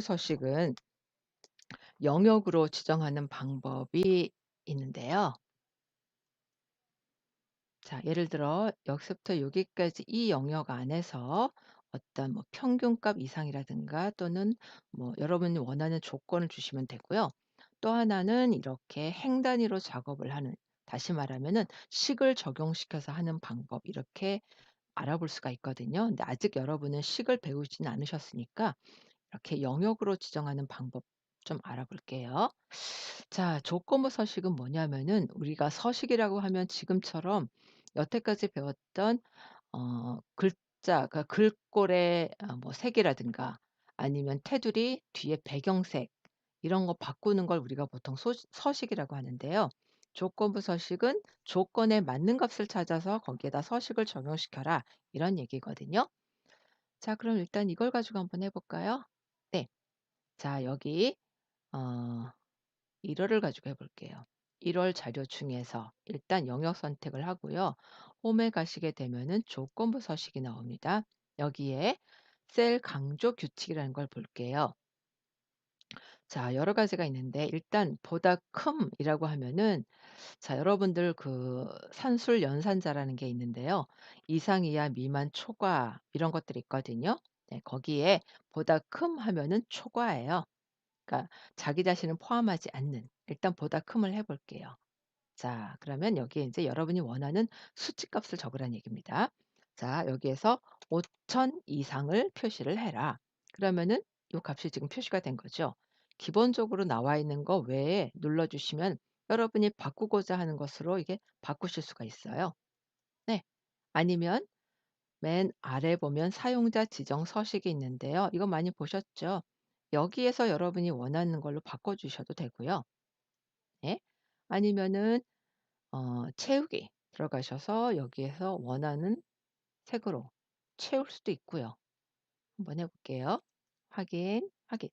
서식은 영역으로 지정하는 방법이 있는데요. 자, 예를 들어 여기서부터 여기까지 이 영역 안에서 어떤 평균값 이상이라든가 또는 여러분이 원하는 조건을 주시면 되고요. 또 하나는 이렇게 행 단위로 작업을 하는, 다시 말하면은 식을 적용시켜서 하는 방법, 이렇게 알아볼 수가 있거든요. 근데 아직 여러분은 식을 배우지는 않으셨으니까 이렇게 영역으로 지정하는 방법 좀 알아볼게요. 자, 조건부 서식은 뭐냐면은 우리가 서식이라고 하면 지금처럼 여태까지 배웠던 글자, 글꼴의 색이라든가 아니면 테두리 뒤에 배경색, 이런 거 바꾸는 걸 우리가 보통 서식이라고 하는데요. 조건부 서식은 조건에 맞는 값을 찾아서 거기에다 서식을 적용시켜라, 이런 얘기거든요. 자, 그럼 일단 이걸 가지고 한번 해 볼까요? 네. 자, 여기 어 1 월을 가지고 해 볼게요. 1월 자료 중에서 일단 영역 선택을 하고요. 홈에 가시게 되면은 조건부 서식이 나옵니다. 여기에 셀 강조 규칙이라는 걸 볼게요. 자, 여러 가지가 있는데 일단 보다 큼이라고 하면은, 자, 여러분들 산술 연산자라는 게 있는데요. 이상, 이하, 미만, 초과, 이런 것들이 있거든요. 네, 거기에 보다 큼 하면은 초과예요. 그러니까 자기 자신을 포함하지 않는, 일단 보다 큼을 해 볼게요. 자, 그러면 여기에 인제 여러분이 원하는 수치값을 적으라는 얘기입니다. 자, 여기에서 5,000 이상을 표시를 해라. 그러면은 요 값이 지금 표시가 된 거죠. 기본적으로 나와 있는 거 외에 눌러 주시면 여러분이 바꾸고자 하는 것으로 이게 바꾸실 수가 있어요. 네. 아니면 맨 아래 보면 사용자 지정 서식이 있는데요. 이거 많이 보셨죠? 여기에서 여러분이 원하는 걸로 바꿔 주셔도 되고요. 예. 아니면은 채우기 들어가셔서 여기에서 원하는 색으로 채울 수도 있고요. 한번 해 볼게요. 확인, 확인.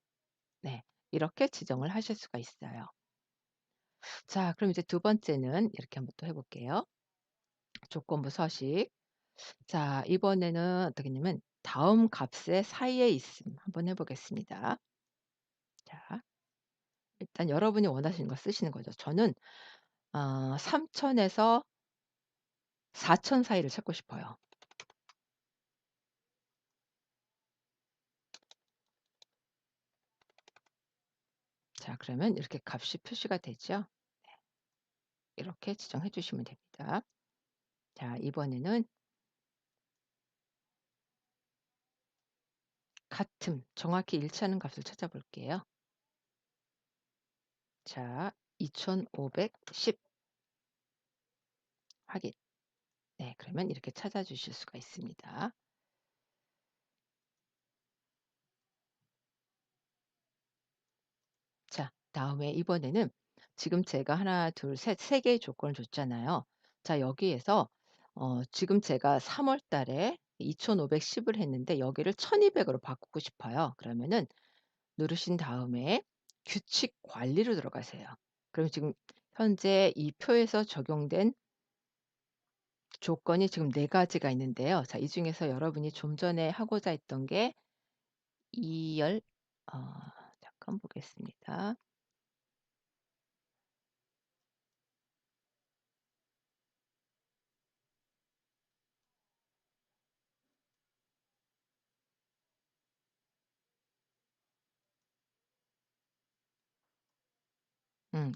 네. 이렇게 지정을 하실 수가 있어요. 자, 그럼 이제 두 번째는 이렇게 한번 또 해 볼게요. 조건부 서식. 자, 이번에는 어떻게 했냐면 다음 값의 사이에 있음 한번 해 보겠습니다. 자, 일단 여러분이 원하시는 거 쓰시는 거죠. 저는 3,000 에서 4,000 사이를 찾고 싶어요. 자, 그러면 이렇게 값이 표시가 되죠. 이렇게 지정해 주시면 됩니다. 자, 이번에는 같음, 정확히 일치하는 값을 찾아볼게요. 자, 2,510 확인. 네, 그러면 이렇게 찾아주실 수가 있습니다. 자, 다음에 이번에는 지금 제가 하나, 둘, 셋, 세 개의 조건을 줬잖아요. 자, 여기에서 지금 제가 3월 달에 2,510을 했는데 여기를 1,200 으로 바꾸고 싶어요. 그러면은 누르신 다음에 규칙 관리로 들어가세요. 그럼 지금 현재 이 표에서 적용된 조건이 지금 4 가지가 있는데요. 자, 이 중에서 여러분이 좀 전에 하고자 했던 게 2열 어 잠깐 보겠습니다.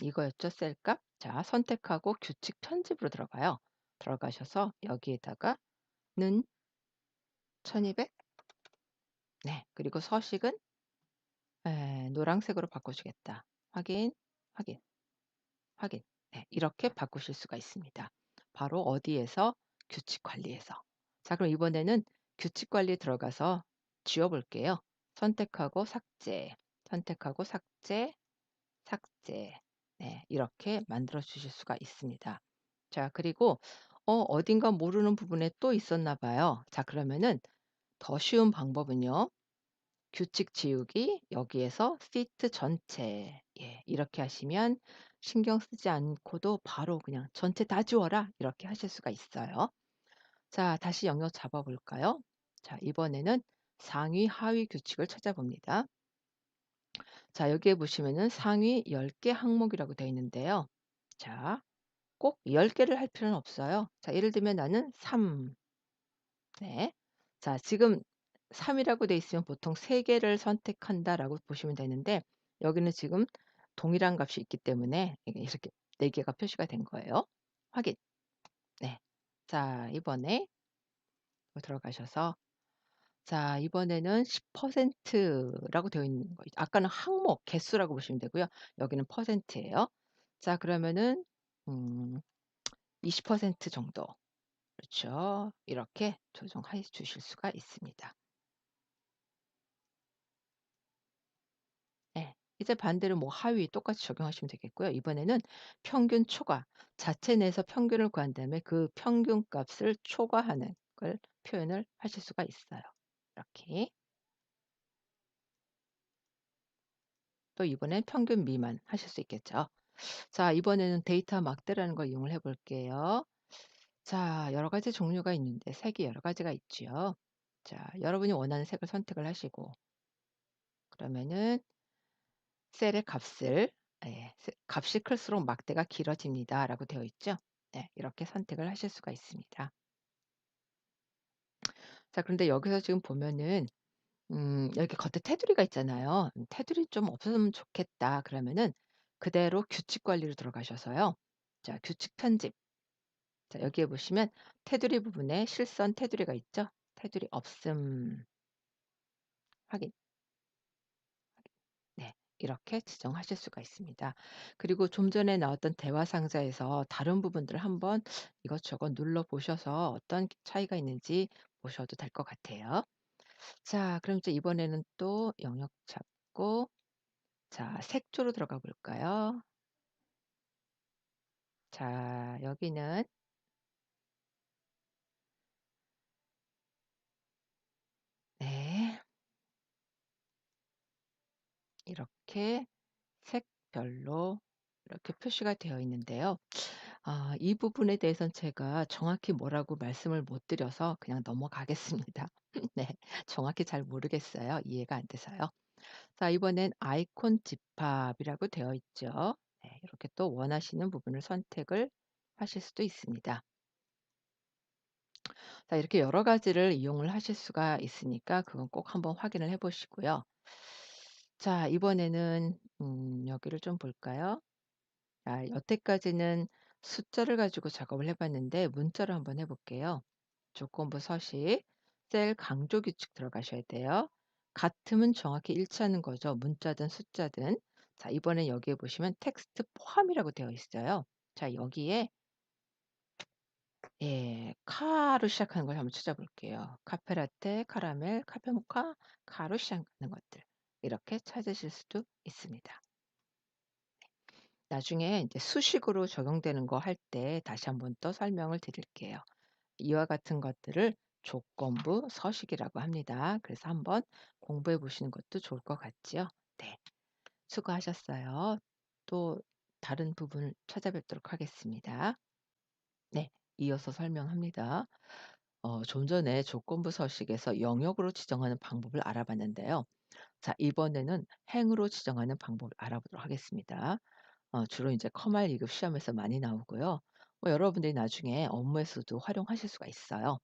이거였죠, 셀값. 자, 선택하고 규칙 편집으로 들어가요. 들어가셔서 여기에다가 는 1200, 네, 그리고 서식은 노란색으로 바꿔 주겠다. 확인, 확인. 확인. 네, 이렇게 바꾸실 수가 있습니다. 바로 어디에서? 규칙 관리에서. 자, 그럼 이번에는 규칙 관리에 들어가서 지워 볼게요. 선택하고 삭제, 선택하고 삭제, 삭제. 네, 이렇게 만들어 주실 수가 있습니다. 자, 그리고 어딘가 모르는 부분에 또 있었나 봐요. 자, 그러면은 더 쉬운 방법은요. 규칙 지우기, 여기에서 시트 전체, 예, 이렇게 하시면 신경 쓰지 않고도 바로 그냥 "전체 다 지워라." 이렇게 하실 수가 있어요. 자, 다시 영역 잡아 볼까요? 자, 이번에는 상위 하위 규칙을 찾아봅니다. 자, 여기에 보시면은 상위 10개 항목이라고 되어 있는데요. 자, 꼭 10 개를 할 필요는 없어요. 자, 예를 들면 나는 3. 네. 자, 지금 3 이라고 돼 있으면 보통 3 개를 선택한다라고 보시면 되는데, 여기는 지금 동일한 값이 있기 때문에 이게 이렇게 4 개가 표시가 된 거예요. 확인. 네. 자, 이번에 또 들어가셔서, 자, 이번에는 10% 라고 되어 있는 거, 아까는 항목 개수라고 보시면 되고요. 여기는 퍼센트예요. 자, 그러면은 음 20% 정도, 그렇죠. 이렇게 조정해 주실 수가 있습니다. 예. 이제 반대로 뭐 하위 똑같이 적용하시면 되겠고요. 이번에는 평균 초과, 자체 내에서 평균을 구한 다음에 그 평균값을 초과하는 걸 표현을 하실 수가 있어요. 이렇게. 또 이번엔 평균 미만 하실 수 있겠죠. 자, 이번에는 데이터 막대라는 걸 이용을 해 볼게요. 자, 여러 가지 종류가 있는데 색이 여러 가지가 있지요. 자, 여러분이 원하는 색을 선택을 하시고, 그러면은 셀의 값을, 예, 값이 클수록 막대가 길어집니다라고 되어 있죠. 네, 이렇게 선택을 하실 수가 있습니다. 자, 그런데 여기서 지금 보면은 여기 겉에 테두리가 있잖아요. '테두리 좀 없었으면 좋겠다.' 그러면은 그대로 규칙 관리로 들어가셔서요. 자, 규칙 편집. 자, 여기에 보시면 테두리 부분에 실선 테두리가 있죠. 테두리 없음 확인. 네. 이렇게 지정하실 수가 있습니다. 그리고 좀 전에 나왔던 대화 상자에서 다른 부분들을 한번 이것저것 눌러 보셔서 어떤 차이가 있는지 보셔도 될 것 같아요. 자, 그럼 이제 이번에는 또 영역 잡고, 자, 색조로 들어가 볼까요? 자, 여기는, 네, 이렇게 색별로 이렇게 표시가 되어 있는데요. 이 부분에 대해서는 제가 정확히 뭐라고 말씀을 못 드려서 그냥 넘어가겠습니다. 네. 정확히 잘 모르겠어요. 이해가 안 돼서요. 자, 이번엔 아이콘 집합이라고 되어 있죠. 네. 이렇게 또 원하시는 부분을 선택을 하실 수도 있습니다. 자, 이렇게 여러 가지를 이용을 하실 수가 있으니까 그건 꼭 한번 확인을 해 보시고요. 자, 이번에는 여기를 좀 볼까요? 여태까지는 숫자를 가지고 작업을 해 봤는데 문자로 한번 해 볼게요. 조건부 서식, 셀 강조 규칙 들어가셔야 돼요. 같으면 정확히 일치하는 거죠. 문자든 숫자든. 자, 이번엔 여기에 보시면 텍스트 포함이라고 되어 있어요. 자, 여기에, 예, 카로 시작하는 걸 한번 찾아볼게요. 카페라테, 카라멜, 카페모카, 카로 시작하는 것들. 이렇게 찾으실 수도 있습니다. 나중에 이제 수식으로 적용되는 거 할 때 다시 한번 또 설명을 드릴게요. 이와 같은 것들을 조건부 서식이라고 합니다. 그래서 한번 공부해 보시는 것도 좋을 것 같지요? 네. 수고하셨어요. 또 다른 부분을 찾아뵙도록 하겠습니다. 네. 이어서 설명합니다. 좀 전에 조건부 서식에서 영역으로 지정하는 방법을 알아봤는데요. 자, 이번에는 행으로 지정하는 방법을 알아보도록 하겠습니다. 주로 이제 커말 2급 시험에서 많이 나오고요. 뭐 여러분들이 나중에 업무에서도 활용하실 수가 있어요.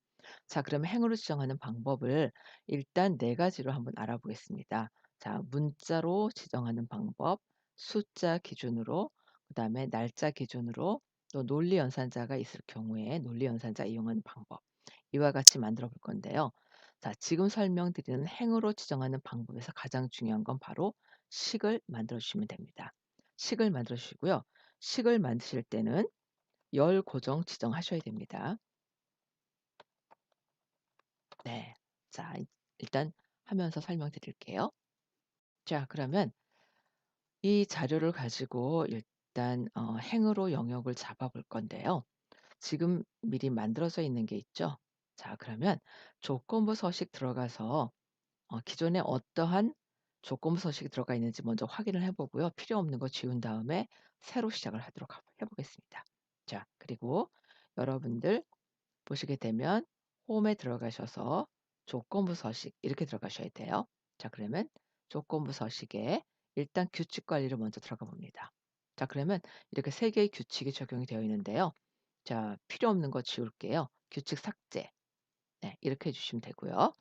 자, 그러면 행으로 지정하는 방법을 일단 4 가지로 한번 알아보겠습니다. 자, 문자로 지정하는 방법, 숫자 기준으로, 그다음에 날짜 기준으로, 또 논리 연산자가 있을 경우에 논리 연산자 이용하는 방법. 이와 같이 만들어 볼 건데요. 자, 지금 설명드리는 행으로 지정하는 방법에서 가장 중요한 건 바로 식을 만들어 주시면 됩니다. 식을 만들어 주시고요. 식을 만드실 때는 열 고정 지정하셔야 됩니다. 네. 자, 일단 하면서 설명드릴게요. 자, 그러면 이 자료를 가지고 일단 행으로 영역을 잡아 볼 건데요. 지금 미리 만들어져 있는 게 있죠. 자, 그러면 조건부 서식 들어가서 기존에 어떠한 조건부 서식이 들어가 있는지 먼저 확인을 해 보고요. 필요 없는 거 지운 다음에 새로 시작을 하도록 해 보겠습니다. 자, 그리고 여러분들 보시게 되면 홈에 들어가셔서 조건부 서식 이렇게 들어가셔야 돼요. 자, 그러면 조건부 서식에 일단 규칙 관리를 먼저 들어가 봅니다. 자 그러면 이렇게 세 개의 규칙이 적용이 되어 있는데요. 자 필요 없는 거 지울게요. 규칙 삭제. 네 이렇게 해 주시면 되고요.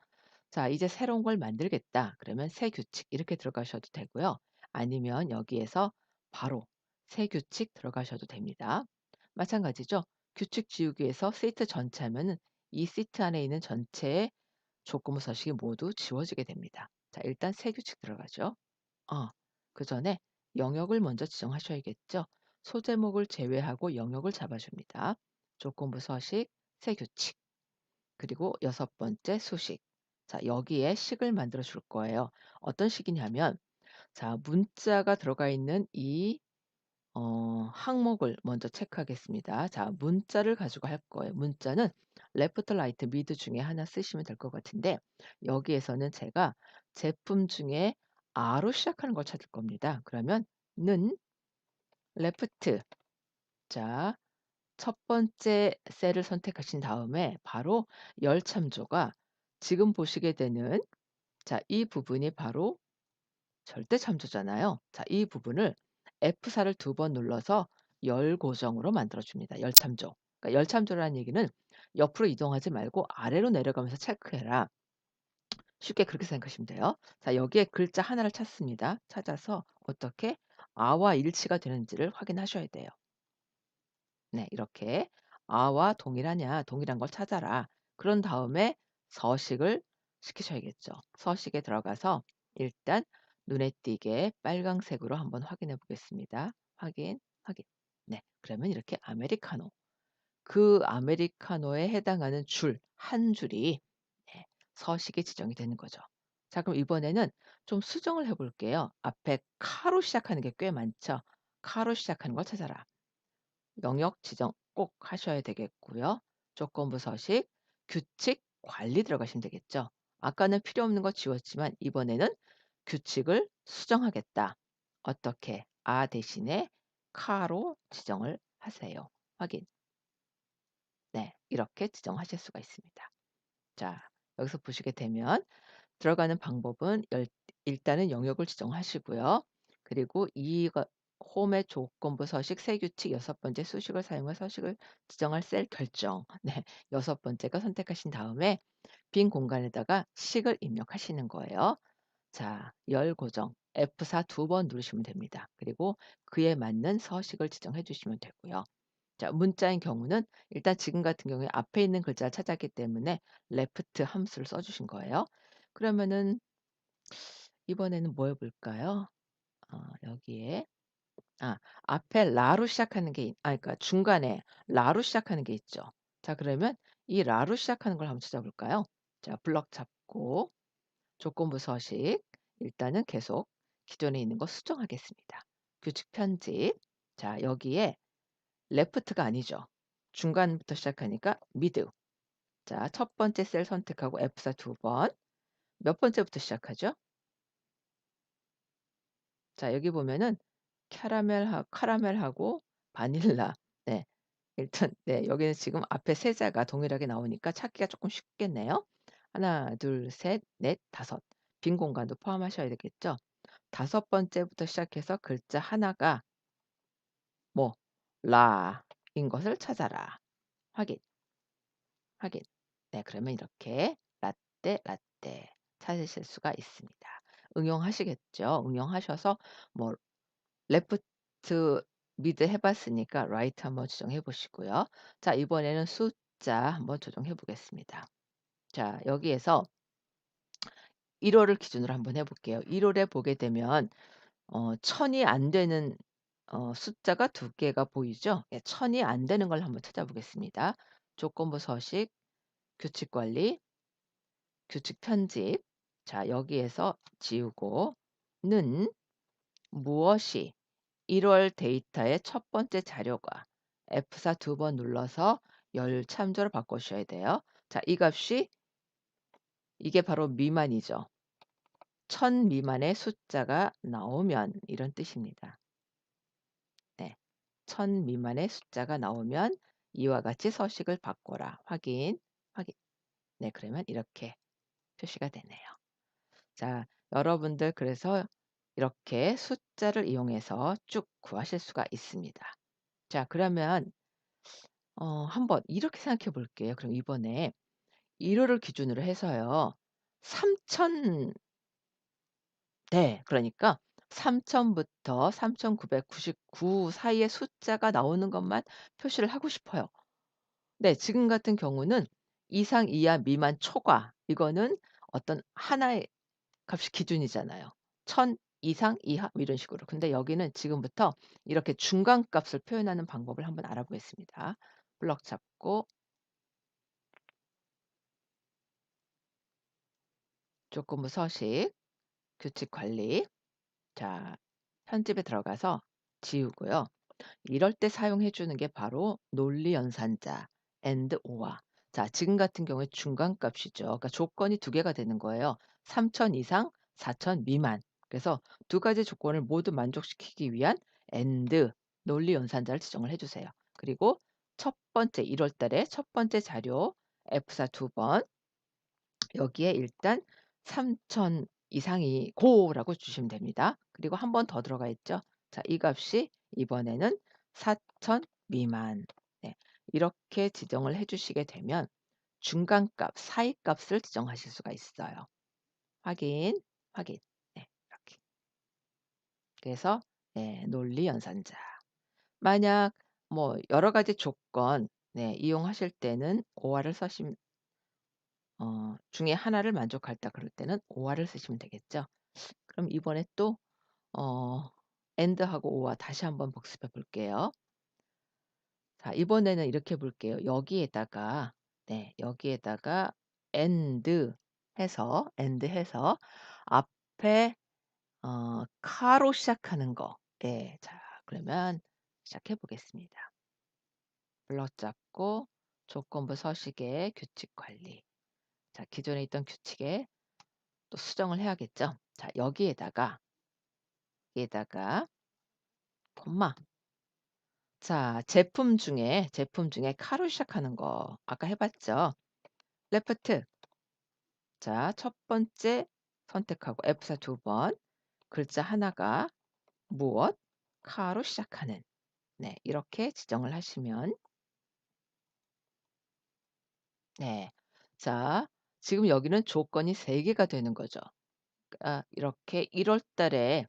자 이제 새로운 걸 만들겠다. 그러면 새 규칙 이렇게 들어가셔도 되고요. 아니면 여기에서 바로 새 규칙 들어가셔도 됩니다. 마찬가지죠. 규칙 지우기에서 시트 전체 하면은 이 시트 안에 있는 전체의 조건부 서식이 모두 지워지게 됩니다. 자 일단 새 규칙 들어가죠. 아 그전에 영역을 먼저 지정하셔야겠죠. 소제목을 제외하고 영역을 잡아줍니다. 조건부 서식, 새 규칙. 그리고 여섯 번째 수식. 자, 여기에 식을 만들어 줄 거예요. 어떤 식이냐면 자, 문자가 들어가 있는 이 항목을 먼저 체크하겠습니다. 자, 문자를 가지고 할 거예요. 문자는 레프트, 라이트, 미드 중에 하나 쓰시면 될 것 같은데 여기에서는 제가 제품 중에 아로 시작하는 걸 찾을 겁니다. 그러면 는 레프트. 자, 첫 번째 셀을 선택하신 다음에 바로 열 참조가 지금 보시게 되는 자 이 부분이 바로 절대 참조잖아요. 자 이 부분을 F4를 두 번 눌러서 열 고정으로 만들어 줍니다. 열 참조. 그러니까 열 참조라는 얘기는 옆으로 이동하지 말고 아래로 내려가면서 체크해라. 쉽게 그렇게 생각하시면 돼요. 자 여기에 글자 하나를 찾습니다. 찾아서 어떻게 아와 일치가 되는지를 확인하셔야 돼요. 네. 이렇게 "아와 동일하냐. 동일한 걸 찾아라." 그런 다음에 서식을 시키셔야겠죠. 서식에 들어가서 일단 눈에 띄게 빨강색으로 한번 확인해 보겠습니다. 확인, 확인. 네. 그러면 이렇게 아메리카노, 그 아메리카노에 해당하는 줄 한 줄이 네 서식에 지정이 되는 거죠. 자 그럼 이번에는 좀 수정을 해 볼게요. 앞에 카로 시작하는 게 꽤 많죠. 카로 시작하는 걸 찾아라. 영역 지정 꼭 하셔야 되겠고요. 조건부 서식, 규칙, 관리 들어가시면 되겠죠. 아까는 필요 없는 거 지웠지만 이번에는 규칙을 수정하겠다. 어떻게? 아 대신에 카로 지정을 하세요. 확인. 네, 이렇게 지정하실 수가 있습니다. 자, 여기서 보시게 되면 들어가는 방법은 일단은 영역을 지정하시고요. 그리고 이거 홈의 조건부 서식 새 규칙 여섯 번째 수식을 사용해 서식을 지정할 셀 결정. 네. 여섯 번째가 선택하신 다음에 빈 공간에다가 식을 입력하시는 거예요. 자, 열 고정 F4 두 번 누르시면 됩니다. 그리고 그에 맞는 서식을 지정해 주시면 되고요. 자, 문자인 경우는 일단 지금 같은 경우에 앞에 있는 글자를 찾았기 때문에 레프트 함수를 써 주신 거예요. 그러면은 이번에는 뭐 해 볼까요? 여기에 앞에 라로 시작하는 게 그러니까 중간에 라로 시작하는 게 있죠. 자 그러면 이 라로 시작하는 걸 한번 찾아 볼까요? 자 블럭 잡고 조건부 서식 일단은 계속 기존에 있는 거 수정하겠습니다. 규칙 편집. 자 여기에 레프트가 아니죠. 중간부터 시작하니까 미드. 자 첫 번째 셀 선택하고 F4 두 번. 몇 번째부터 시작하죠? 자 여기 보면은 카라멜하고 바닐라. 네. 일단 네 여기는 지금 앞에 세 자가 동일하게 나오니까 찾기가 조금 쉽겠네요. 하나, 둘, 셋, 넷, 다섯. 빈 공간도 포함하셔야 되겠죠. 다섯 번째부터 시작해서 글자 하나가 뭐 라인 것을 찾아라. 확인, 확인. 네 그러면 이렇게 라떼, 라떼 찾으실 수가 있습니다. 응용하시겠죠. 응용하셔서 뭐 레프트 미드 해 봤으니까 라이트 한번 조정해 보시고요. 자 이번에는 숫자 한번 조정해 보겠습니다. 자 여기에서 1 월을 기준으로 한번 해 볼게요. 1 월에 보게 되면 1000이 안 되는 숫자가 두 개가 보이죠? 예 1000이 안 되는 걸 한번 찾아보겠습니다. 조건부 서식, 규칙 관리, 규칙 편집. 자 여기에서 지우고 는 무엇이 1월 데이터의 첫 번째 자료가 F4 두 번 눌러서 열 참조로 바꿔 주셔야 돼요. 자 이 값이 이게 바로 미만이죠. 1000 미만의 숫자가 나오면 이런 뜻입니다. 네. 1000 미만의 숫자가 나오면 이와 같이 서식을 바꿔라. 확인, 확인. 네 그러면 이렇게 표시가 되네요. 자 여러분들 그래서 이렇게 숫자를 이용해서 쭉 구하실 수가 있습니다. 자 그러면 한번 이렇게 생각해 볼게요. 그럼 이번에 1 호를 기준으로 해서요. 3,000 네. 그러니까 3,000 부터 3,999 사이의 숫자가 나오는 것만 표시를 하고 싶어요. 네. 지금 같은 경우는 이상, 이하, 미만, 초과 이거는 어떤 하나의 값이 기준이잖아요. 1,000 이상, 이하 뭐 이런 식으로. 근데 여기는 지금부터 이렇게 중간값을 표현하는 방법을 한번 알아보겠습니다. 블럭 잡고 조건부 서식, 규칙 관리. 자 편집에 들어가서 지우고요. 이럴 때 사용해 주는 게 바로 논리 연산자 and or와 자 지금 같은 경우에 중간값이죠. 그러니까 조건이 두 개가 되는 거예요. 3,000 이상, 4,000 미만. 그래서 두 가지 조건을 모두 만족시키기 위한 and 논리 연산자를 지정을 해 주세요. 그리고 첫 번째 1월 달에 첫 번째 자료 F4 두 번 여기에 일단 3,000 이상이 고라고 주시면 됩니다. 그리고 한 번 더 들어가 있죠. 자 이 값이 이번에는 4,000 미만. 네. 이렇게 지정을 해 주시게 되면 중간값, 사이값을 지정하실 수가 있어요. 확인, 확인. 네. 이렇게. 그래서 네 논리 연산자. 만약 뭐 여러 가지 조건 네 이용하실 때는 오화를 써시면 중에 하나를 만족할다 그럴 때는 오화를 쓰시면 되겠죠. 그럼 이번에 또 어 and하고 or와 다시 한번 복습해 볼게요. 자 이번에는 이렇게 볼게요. 여기에다가 네 여기에다가 and 해서 앞에 카로 시작하는 거. 예. 자 그러면 시작해 보겠습니다. 블럭 잡고 조건부 서식에 규칙 관리. 자 기존에 있던 규칙에 또 수정을 해야겠죠. 자 여기에다가 콤마 자 제품 중에 카로 시작하는 거 아까 해 봤죠. 레프트 자 첫 번째 선택하고 F4 두 번 글자 하나가 무엇? 카로 시작하는 네 이렇게 지정을 하시면 네. 자 지금 여기는 조건이 3 개가 되는 거죠. 이렇게 1월 달에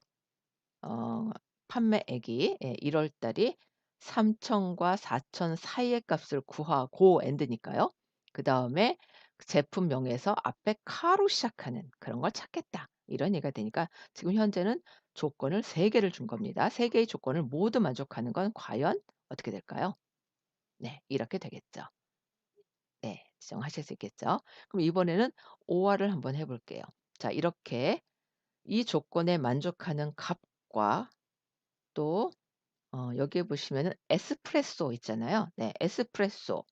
판매액이 예 1월 달이 3,000과 4,000 사이의 값을 구하고 엔드니까요. 그다음에 그 제품명에서 앞에 카로 시작하는 그런 걸 찾겠다. 이런 얘기가 되니까 지금 현재는 조건을 3 개를 준 겁니다. 3 개의 조건을 모두 만족하는 건 과연 어떻게 될까요? 네. 이렇게 되겠죠. 네. 지정하실 수 있겠죠. 그럼 이번에는 오화를 한번 해 볼게요. 자 이렇게 이 조건에 만족하는 값과 또 여기에 보시면은 에스프레소 있잖아요. 네. 에스프레소.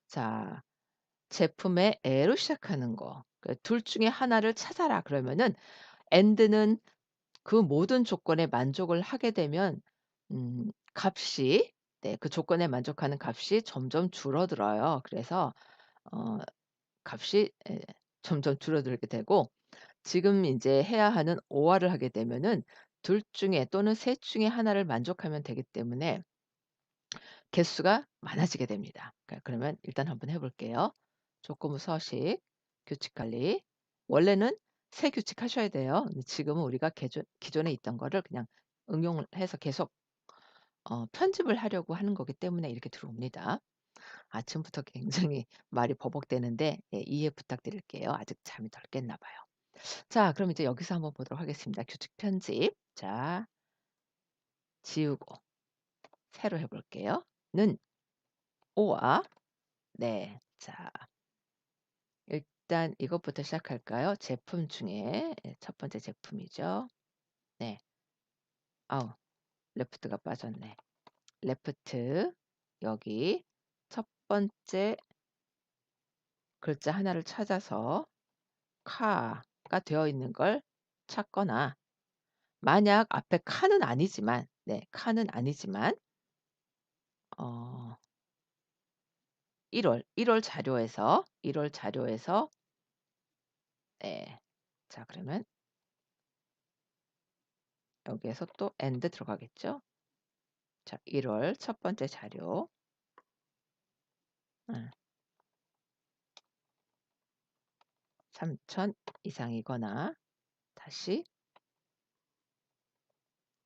자 제품의 에로 시작하는 거. 그 둘 중에 하나를 찾아라 그러면은 and는 그 모든 조건에 만족을 하게 되면 값이 네 그 조건에 만족하는 값이 점점 줄어들어요. 그래서 어 값이 점점 줄어들게 되고 지금 인제 해야 하는 오화를 하게 되면은 둘 중에 또는 셋 중에 하나를 만족하면 되기 때문에 개수가 많아지게 됩니다. 그러면 일단 한번 해 볼게요. 조건부 서식, 규칙 관리. 원래는 새 규칙 하셔야 돼요. 근데 지금은 우리가 기존에 있던 거를 그냥 응용을 해서 계속 편집을 하려고 하는 거기 때문에 이렇게 들어옵니다. 아침부터 굉장히 말이 버벅대는데 예 이해 부탁드릴게요. 아직 잠이 덜 깼나 봐요. 자 그럼 이제 여기서 한번 보도록 하겠습니다. 규칙 편집. 자 지우고 새로 해 볼게요. 는 오와 네. 자 일단 이것부터 시작할까요? 제품 중에 예 첫 번째 제품이죠. 네. 아우 레프트가 빠졌네. 레프트 여기 첫 번째 글자 하나를 찾아서 카가 되어 있는 걸 찾거나 만약 앞에 카는 아니지만 네 카는 아니지만 어 1월 자료에서 네. 자 그러면 여기에서 또 and 들어가겠죠. 자, 1월 첫 번째 자료. 음, 3천 이상이거나 다시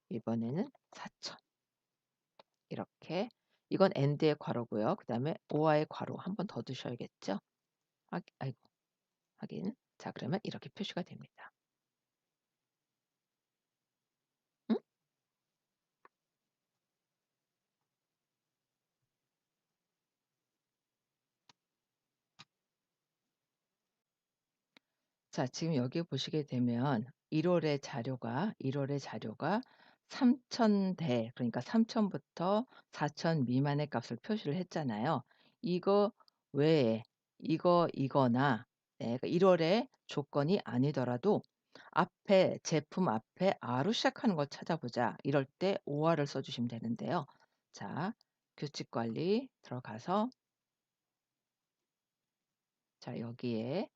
이번에는 4천. 이렇게 이건 and의 괄호고요. 그다음에 오와의 괄호 한 번 더 두셔야겠죠. 아이고 확인. 자, 그러면 이렇게 표시가 됩니다. 음? 자, 지금 여기 보시게 되면 1 월의 자료가 3,000 대, 그러니까 3,000 부터 4,000 미만의 값을 표시를 했잖아요. 이거 외에 이거나, 네, 그러니까 1 월의 조건이 아니더라도 앞에 제품 앞에 R로 시작하는 걸 찾아보자. 이럴 때 OR을 써 주시면 되는데요. 자, 규칙 관리 들어가서 자, 여기에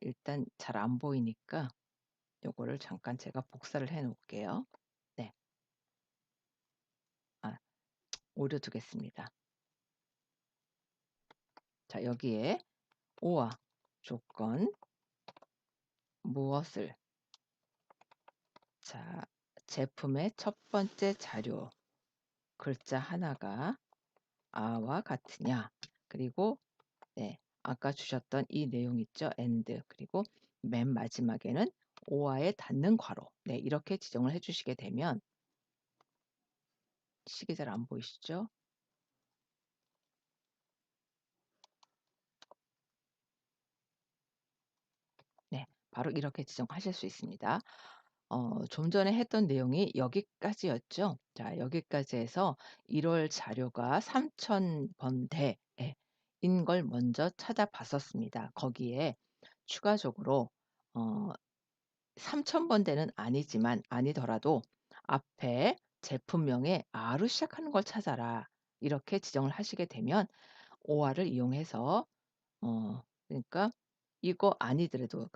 일단 잘 안 보이니까 요거를 잠깐 제가 복사를 해 놓을게요. 네. 아, 오류 두겠습니다. 자, 여기에 오와 조건 무엇을 자, 제품의 첫 번째 자료 글자 하나가 아와 같으냐. 그리고 네, 아까 주셨던 이 내용 있죠. and 그리고 맨 마지막에는 오와에 닿는 괄호. 네, 이렇게 지정을 해 주시게 되면 식이 잘 안 보이시죠? 네. 바로 이렇게 지정하실 수 있습니다. 좀 전에 했던 내용이 여기까지였죠. 자, 여기까지 해서 1월 자료가 3,000 번대 예 인 걸 먼저 찾아봤었습니다. 거기에 추가적으로 어 3,000 번대는 아니지만 아니더라도 앞에 제품명에 R로 시작하는 걸 찾아라. 이렇게 지정을 하시게 되면 OR을 이용해서 그러니까 이거 아니더라도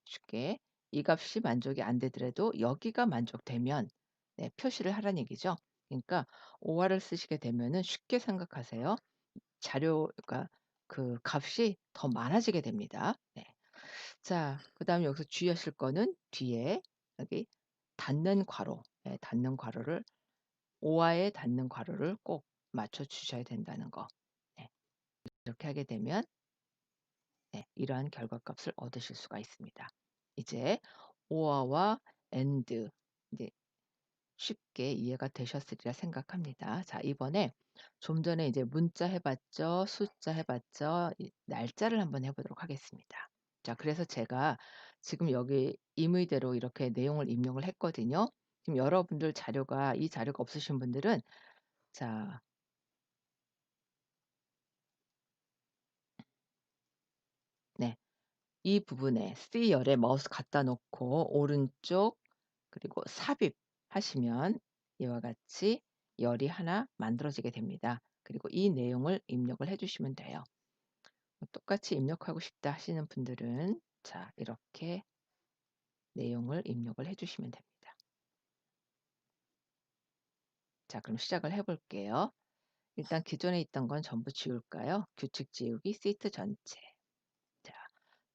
쉽게 이 값이 만족이 안 되더라도 여기가 만족되면 네, 표시를 하라는 얘기죠. 그러니까 OR을 쓰시게 되면은 쉽게 생각하세요. 자료가 그 값이 더 많아지게 됩니다. 네. 자, 그다음에 여기서 주의하실 거는 뒤에 여기 닫는 괄호, 예, 닫는 괄호를 오와에 닫는 괄호를 꼭 맞춰 주셔야 된다는 거. 네. 이렇게 하게 되면 네, 이러한 결과값을 얻으실 수가 있습니다. 이제 or와 and 이제 쉽게 이해가 되셨으리라 생각합니다. 자, 이번에 좀 전에 이제 문자 해 봤죠. 숫자 해 봤죠. 날짜를 한번 해 보도록 하겠습니다. 자, 그래서 제가 지금 여기 임의대로 이렇게 내용을 입력을 했거든요. 지금 여러분들 자료가 이 자료가 없으신 분들은 자, 네. 이 부분에 C열에 마우스 갖다 놓고 오른쪽 그리고 삽입하시면 이와 같이 열이 하나 만들어지게 됩니다. 그리고 이 내용을 입력을 해 주시면 돼요. 똑같이 입력하고 싶다 하시는 분들은 자, 이렇게 내용을 입력을 해 주시면 됩니다. 자, 그럼 시작을 해 볼게요. 일단 기존에 있던 건 전부 지울까요? 규칙 지우기 시트 전체. 자,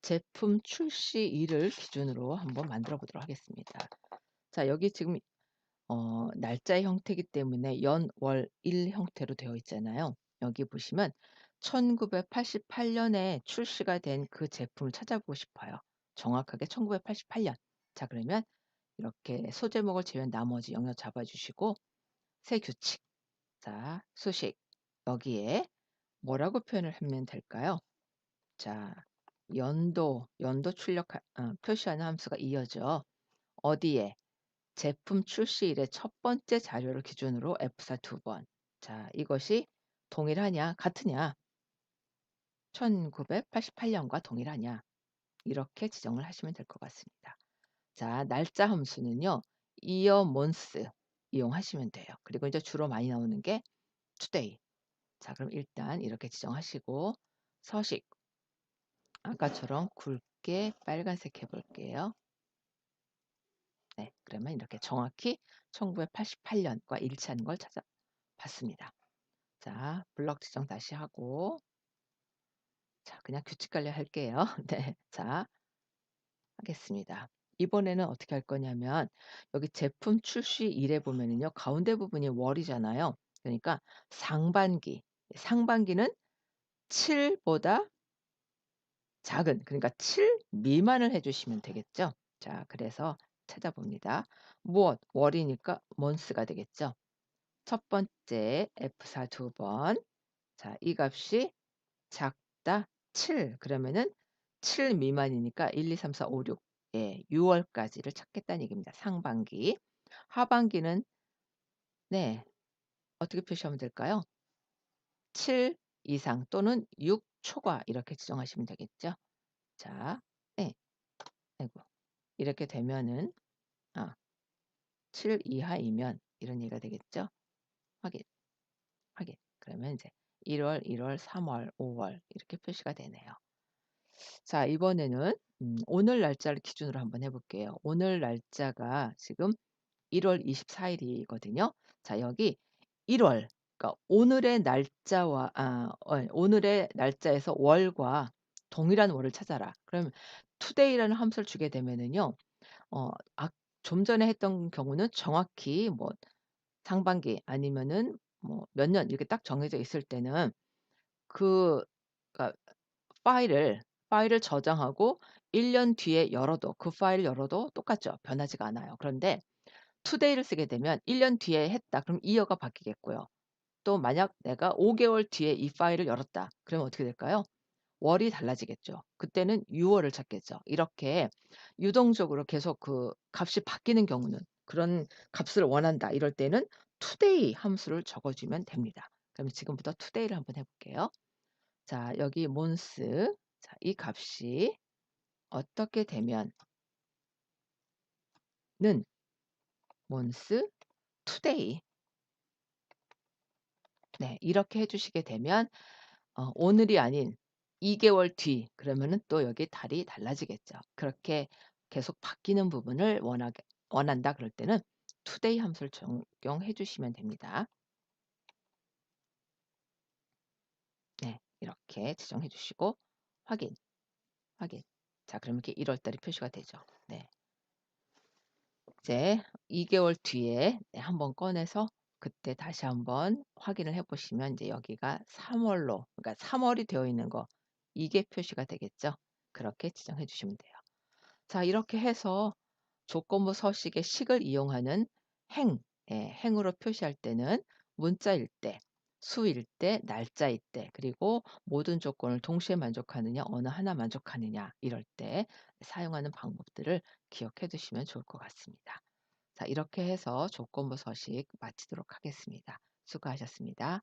제품 출시일을 기준으로 한번 만들어 보도록 하겠습니다. 자, 여기 지금 날짜의 형태이기 때문에 연, 월, 일 형태로 되어 있잖아요. 여기 보시면 1988 년에 출시가 된 그 제품을 찾아보고 싶어요. 정확하게 1988 년. 자, 그러면 이렇게 소제목을 제외한 나머지 영역 잡아 주시고 새 규칙. 자, 수식. 여기에 뭐라고 표현을 하면 될까요? 자, 연도 표시하는 함수가 이어져. 어디에? 제품 출시일의 첫 번째 자료를 기준으로 F사 두 번. 자, 이것이 동일하냐 같으냐. 1988 년과 동일하냐. 이렇게 지정을 하시면 될 것 같습니다. 자, 날짜 함수는요. year, month 이용하시면 돼요. 그리고 이제 주로 많이 나오는 게 today. 자, 그럼 일단 이렇게 지정하시고 서식 아까처럼 굵게 빨간색 해 볼게요. 네. 그러면 이렇게 정확히 1988 년과 일치하는 걸 찾아봤습니다. 자 블럭 지정 다시 하고 자 그냥 규칙 관리 할게요. 네. 자 하겠습니다. 이번에는 어떻게 할 거냐면 여기 제품 출시일에 보면은요. 가운데 부분이 월이잖아요. 그러니까 상반기는 7 보다 작은 그러니까 7 미만을 해 주시면 되겠죠. 자 그래서 찾아봅니다. 무엇? 월이니까 months가 되겠죠. 첫 번째 F4 두 번. 자 이 값이 작다 7 그러면은 7 미만이니까 1, 2, 3, 4, 5, 6 예 6 월까지를 찾겠다는 얘기입니다. 상반기. 하반기는 네 어떻게 표시하면 될까요? 7 이상 또는 6 초과 이렇게 지정하시면 되겠죠. 자 네. 아이고 이렇게 되면은 아 7 이하이면 이런 얘기가 되겠죠. 확인, 확인. 그러면 인제 1 월, 1 월, 3 월, 5월 이렇게 표시가 되네요. 자 이번에는 오늘 날짜를 기준으로 한번 해 볼게요. 오늘 날짜가 지금 1월 24 일이거든요. 자 여기 1월 그러니까 오늘의 날짜와 오늘의 날짜에서 월과 동일한 월을 찾아라. 그러면 today라는 함수를 주게 되면은요. 어 아 좀 전에 했던 경우는 정확히 뭐 상반기 아니면은 뭐 몇 년 이렇게 딱 정해져 있을 때는 그 그러니까 파일을 저장하고 1년 뒤에 열어도 그 파일을 열어도 똑같죠. 변하지가 않아요. 그런데 today를 쓰게 되면 1년 뒤에 했다. 그럼 이어가 바뀌겠고요. 또 만약 내가 5 개월 뒤에 이 파일을 열었다. 그러면 어떻게 될까요? 월이 달라지겠죠. 그때는 6 월을 찾겠죠. 이렇게 유동적으로 계속 그 값이 바뀌는 경우는 그런 값을 원한다. 이럴 때는 today 함수를 적어 주면 됩니다. 그러면 지금부터 today를 한번 해 볼게요. 자 여기 month 자 이 값이 어떻게 되면은 month today 네 이렇게 해 주시게 되면 오늘이 아닌 2 개월 뒤 그러면은 또 여기 달이 달라지겠죠. 그렇게 계속 바뀌는 부분을 원한다 그럴 때는 today 함수를 적용해 주시면 됩니다. 네. 이렇게 지정해 주시고 확인, 확인. 자 그럼 이렇게 1월 달이 표시가 되죠. 네. 이제 2 개월 뒤에 네 한번 꺼내서 그때 다시 한번 확인을 해 보시면 이제 여기가 3 월로 그러니까 3 월이 되어 있는 거 이게 표시가 되겠죠. 그렇게 지정해 주시면 돼요. 자 이렇게 해서 조건부 서식의 식을 이용하는 행, 예 행으로 표시할 때는 문자일 때, 수일 때, 날짜일 때 그리고 모든 조건을 동시에 만족하느냐 어느 하나 만족하느냐 이럴 때 사용하는 방법들을 기억해 두시면 좋을 것 같습니다. 자 이렇게 해서 조건부 서식 마치도록 하겠습니다. 수고하셨습니다.